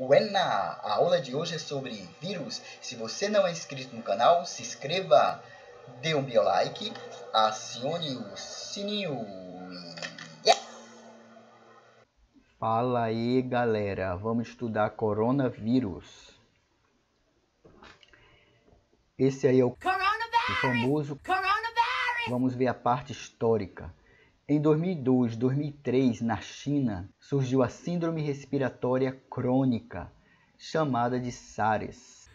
Uena! A aula de hoje é sobre vírus. Se você não é inscrito no canal, se inscreva, dê um like, acione o sininho. Yeah! Fala aí, galera, vamos estudar coronavírus. Esse aí é o famoso coronavírus. Vamos ver a parte histórica. Em 2002, 2003, na China, surgiu a síndrome respiratória crônica, chamada de SARS.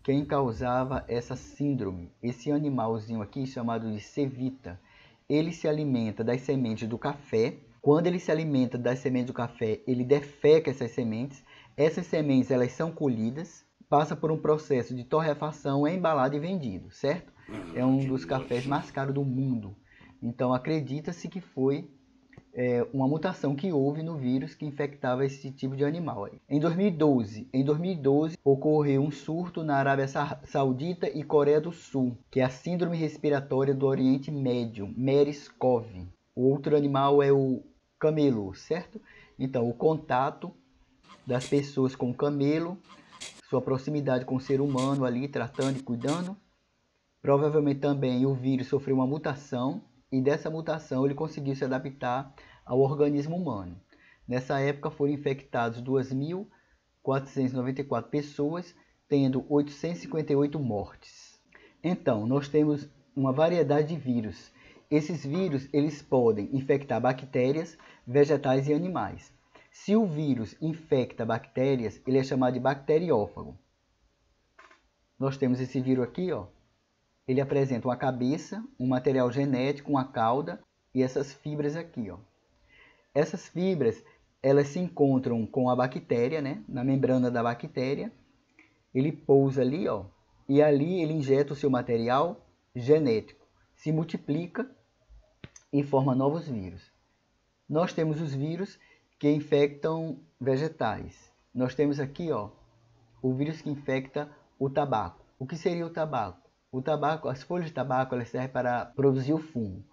Quem causava essa síndrome? Esse animalzinho aqui, chamado de cevita. Ele se alimenta das sementes do café. Quando ele se alimenta das sementes do café, ele defeca essas sementes. Essas sementes elas são colhidas, passa por um processo de torrefação, é embalado e vendido, certo? É um dos cafés mais caros do mundo. Então acredita-se que foi uma mutação que houve no vírus que infectava esse tipo de animal. Em 2012 ocorreu um surto na Arábia Saudita e Coreia do Sul, que é a síndrome respiratória do Oriente Médio, MERS-CoV. O outro animal é o camelo, certo? Então, o contato das pessoas com o camelo, sua proximidade com o ser humano ali, tratando e cuidando. Provavelmente também o vírus sofreu uma mutação e dessa mutação ele conseguiu se adaptar ao organismo humano. Nessa época foram infectados 2.494 pessoas, tendo 858 mortes. Então, nós temos uma variedade de vírus. Esses vírus eles podem infectar bactérias, vegetais e animais. Se o vírus infecta bactérias, ele é chamado de bacteriófago. Nós temos esse vírus aqui, ó. Ele apresenta uma cabeça, um material genético, uma cauda e essas fibras aqui, ó. Essas fibras, elas se encontram com a bactéria, né? Na membrana da bactéria. Ele pousa ali, ó, e ali ele injeta o seu material genético, se multiplica e forma novos vírus. Nós temos os vírus que infectam vegetais. Nós temos aqui, ó, o vírus que infecta o tabaco. O que seria o tabaco? O tabaco, as folhas de tabaco, elas servem para produzir o fumo.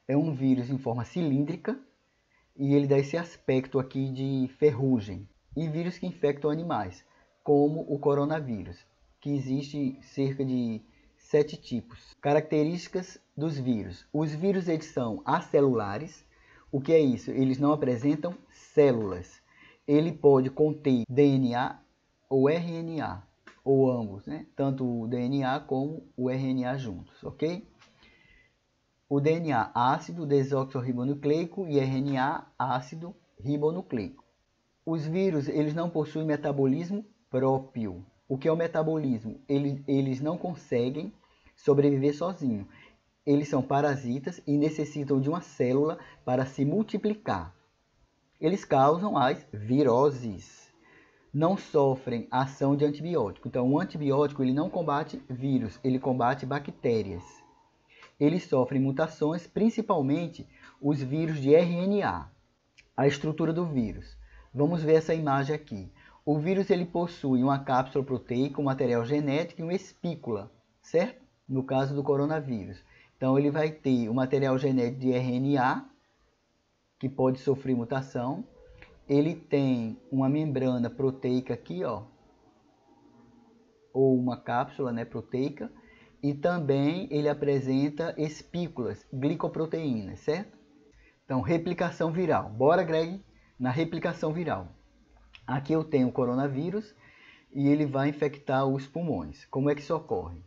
É um vírus em forma cilíndrica e ele dá esse aspecto aqui de ferrugem. E vírus que infectam animais, como o coronavírus, que existe cerca de 7 tipos. Características dos vírus. Os vírus eles são acelulares. O que é isso? Eles não apresentam células. Ele pode conter DNA ou RNA. Ou ambos, né? Tanto o DNA como o RNA juntos, ok? O DNA ácido desoxirribonucleico e RNA ácido ribonucleico. Os vírus eles não possuem metabolismo próprio. O que é o metabolismo? Eles não conseguem sobreviver sozinhos. Eles são parasitas e necessitam de uma célula para se multiplicar. Eles causam as viroses. Não sofrem ação de antibiótico. Então, o antibiótico ele não combate vírus, ele combate bactérias. Eles sofrem mutações, principalmente os vírus de RNA. A estrutura do vírus. Vamos ver essa imagem aqui. O vírus ele possui uma cápsula proteica, um material genético e uma espícula, certo? No caso do coronavírus. Então, ele vai ter o material genético de RNA, que pode sofrer mutação. Ele tem uma membrana proteica aqui, ó, ou uma cápsula, né, proteica, e também ele apresenta espículas, glicoproteínas, certo? Então, replicação viral. Bora, Greg, na replicação viral. Aqui eu tenho o coronavírus e ele vai infectar os pulmões. Como é que isso ocorre?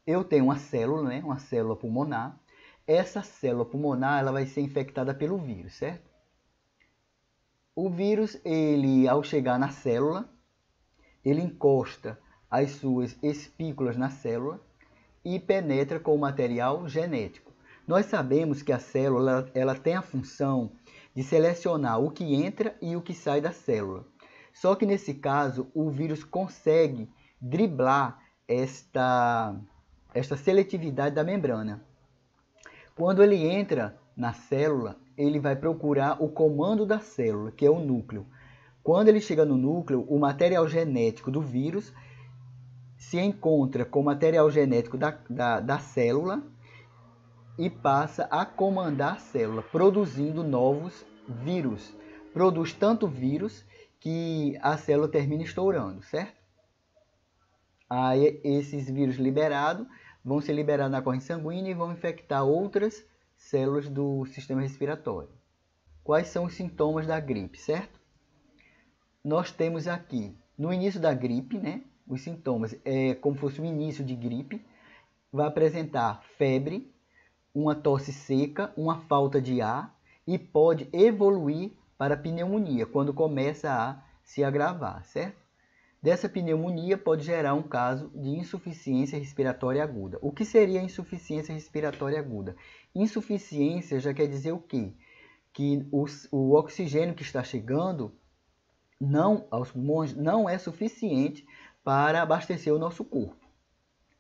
Eu tenho uma célula, né, uma célula pulmonar. Essa célula pulmonar ela vai ser infectada pelo vírus, certo? O vírus, ele, ao chegar na célula, ele encosta as suas espículas na célula e penetra com o material genético. Nós sabemos que a célula ela tem a função de selecionar o que entra e o que sai da célula. Só que nesse caso, o vírus consegue driblar esta seletividade da membrana. Quando ele entra na célula, ele vai procurar o comando da célula, que é o núcleo. Quando ele chega no núcleo, o material genético do vírus se encontra com o material genético da célula e passa a comandar a célula, produzindo novos vírus. Produz tanto vírus que a célula termina estourando, certo? Aí esses vírus liberados vão ser liberados na corrente sanguínea e vão infectar outras células do sistema respiratório. Quais são os sintomas da gripe, certo? Nós temos aqui, no início da gripe, né, os sintomas é como se fosse o início de gripe, vai apresentar febre, uma tosse seca, uma falta de ar e pode evoluir para pneumonia, quando começa a se agravar, certo? Dessa pneumonia pode gerar um caso de insuficiência respiratória aguda. O que seria insuficiência respiratória aguda? Insuficiência já quer dizer o quê? Que o oxigênio que está chegando aos pulmões não é suficiente para abastecer o nosso corpo.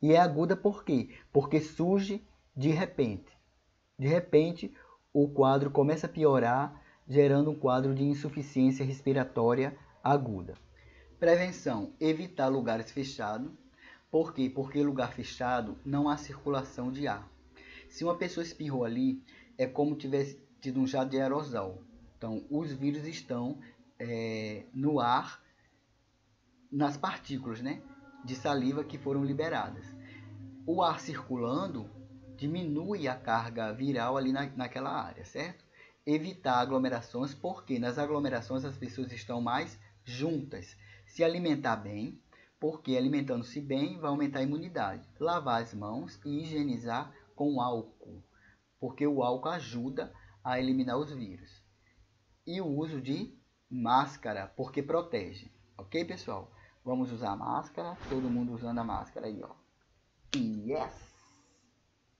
E é aguda por quê? Porque surge de repente. De repente, o quadro começa a piorar, gerando um quadro de insuficiência respiratória aguda. Prevenção: evitar lugares fechados. Por quê? Porque em lugar fechado não há circulação de ar. Se uma pessoa espirrou ali, é como tivesse tido um jato de aerosol. Então, os vírus estão no ar, nas partículas, né, de saliva que foram liberadas. O ar circulando diminui a carga viral ali naquela área, certo? Evitar aglomerações, porque nas aglomerações as pessoas estão mais juntas. Se alimentar bem, porque alimentando-se bem vai aumentar a imunidade. Lavar as mãos e higienizar com álcool, porque o álcool ajuda a eliminar os vírus. E o uso de máscara, porque protege. Ok, pessoal? Vamos usar máscara, todo mundo usando a máscara aí, ó. Yes!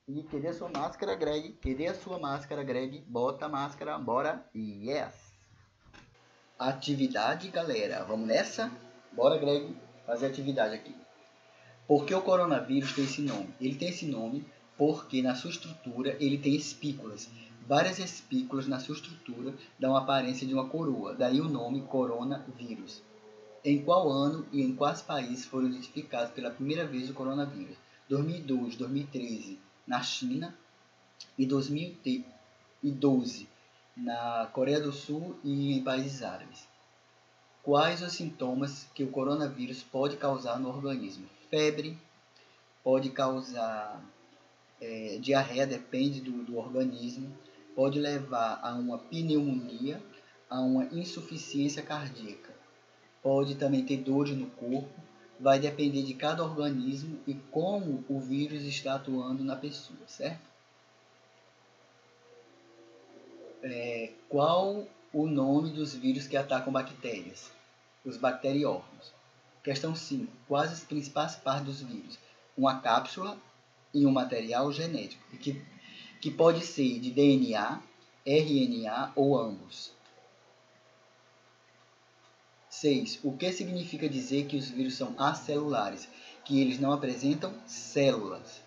E cadê a sua máscara, Greg? Cadê a sua máscara, Greg? Bota a máscara, bora! Yes! Atividade, galera. Vamos nessa? Bora, Greg, fazer atividade aqui. Por que o coronavírus tem esse nome? Ele tem esse nome porque na sua estrutura ele tem espículas. Várias espículas na sua estrutura dão a aparência de uma coroa. Daí o nome coronavírus. Em qual ano e em quais países foram identificados pela primeira vez o coronavírus? 2002, 2013 na China e 2012 na Coreia do Sul e em países árabes. Quais os sintomas que o coronavírus pode causar no organismo? Febre, pode causar diarreia, depende do organismo, pode levar a uma pneumonia, a uma insuficiência cardíaca. Pode também ter dores no corpo, vai depender de cada organismo e como o vírus está atuando na pessoa, certo? Qual o nome dos vírus que atacam bactérias? Os bacteriófagos. Questão 5. Quais as principais partes dos vírus? Uma cápsula e um material genético, que pode ser de DNA, RNA ou ambos. 6. O que significa dizer que os vírus são acelulares? Que eles não apresentam células.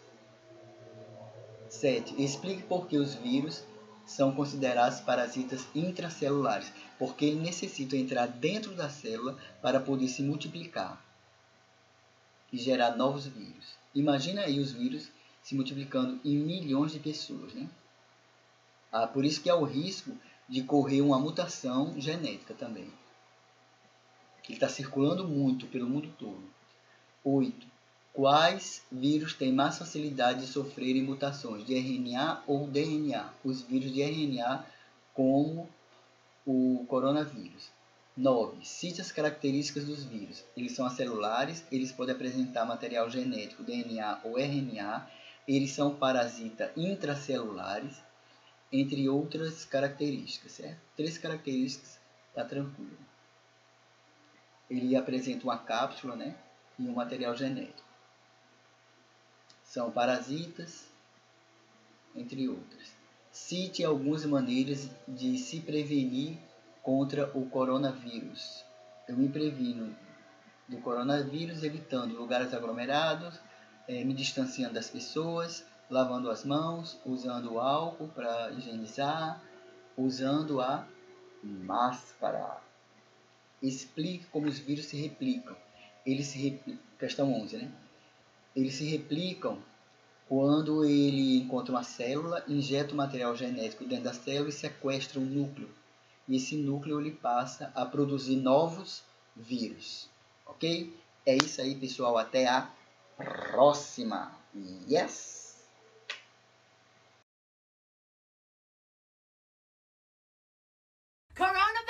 7. Explique por que os vírus são considerados parasitas intracelulares, porque eles necessitam entrar dentro da célula para poder se multiplicar e gerar novos vírus. Imagina aí os vírus se multiplicando em milhões de pessoas, né? Por isso que há o risco de correr uma mutação genética também, que está circulando muito pelo mundo todo. 8. Quais vírus têm mais facilidade de sofrerem mutações de RNA ou DNA? Os vírus de RNA, como o coronavírus. 9. Cite as características dos vírus. Eles são acelulares, eles podem apresentar material genético, DNA ou RNA, eles são parasitas intracelulares, entre outras características, certo? 3 características, tá tranquilo. Ele apresenta uma cápsula, né, e um material genético. São parasitas, entre outras. Cite algumas maneiras de se prevenir contra o coronavírus. Eu me previno do coronavírus evitando lugares aglomerados, me distanciando das pessoas, lavando as mãos, usando álcool para higienizar, usando a máscara. Explique como os vírus se replicam. Questão 11, né? Eles se replicam quando ele encontra uma célula, injeta o material genético dentro da célula e sequestra um núcleo. e esse núcleo ele passa a produzir novos vírus, ok? É isso aí, pessoal, até a próxima. Yes! Coronavirus!